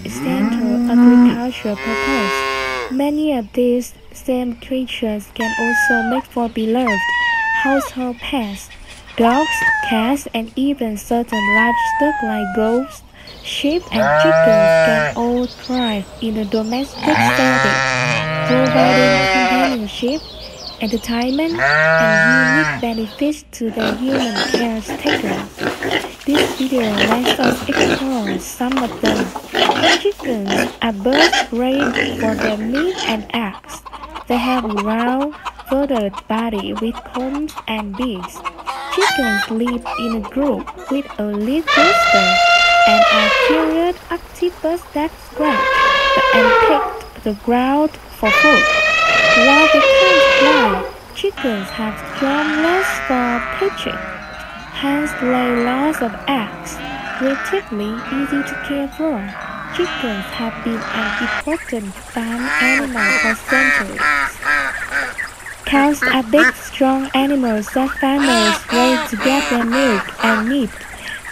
Essential agricultural purpose. Many of these same creatures can also make for beloved household pets. Dogs, cats, and even certain livestock like goats, sheep, and chickens can all thrive in a domestic setting, providing companionship, entertainment, and unique benefits to their human caretakers. This video lets us explore some of them. Chickens are birds raised for their meat and eggs. They have a round, feathered body with combs and beaks. Chickens live in a group with a lead rooster and are curious octopus that scratch and pick the ground for food. While they can't fly, chickens have strong legs for pitching. Hence lay lots of eggs, relatively easy to care for. Chickens have been an important farm animal for centuries. Cows are big, strong animals that farmers raise to get their milk and meat.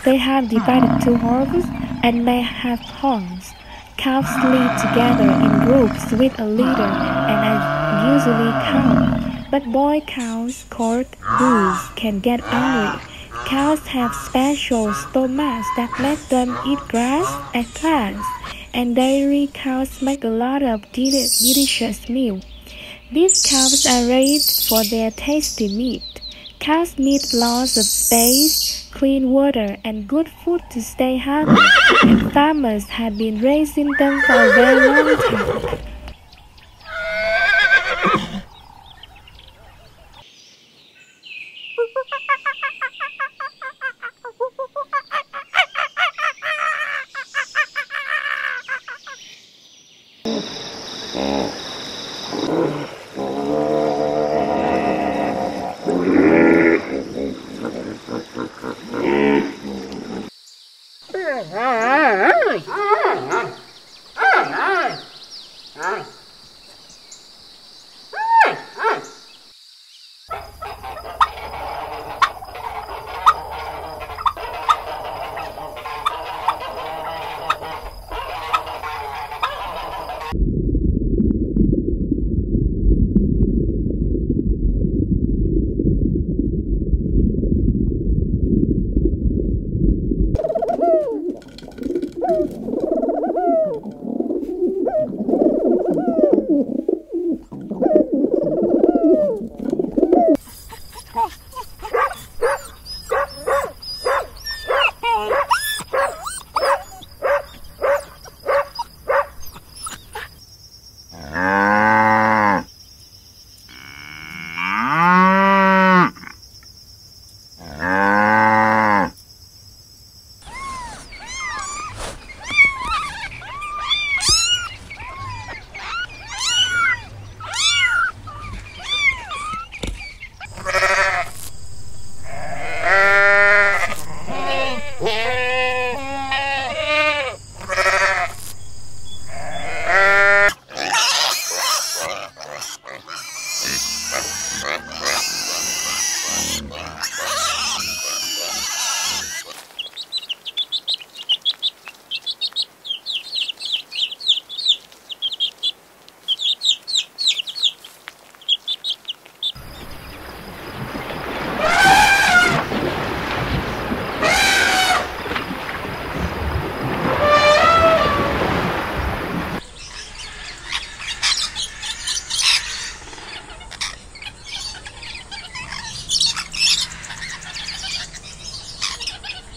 They have divided to hooves and may have horns. Calves live together in groups with a leader and are usually calm. But boy cows called bulls can get angry. Cows have special stomachs that let them eat grass at plants, and dairy cows make a lot of delicious milk. These cows are raised for their tasty meat. Cows need lots of space, clean water, and good food to stay healthy, and farmers have been raising them for a very long time.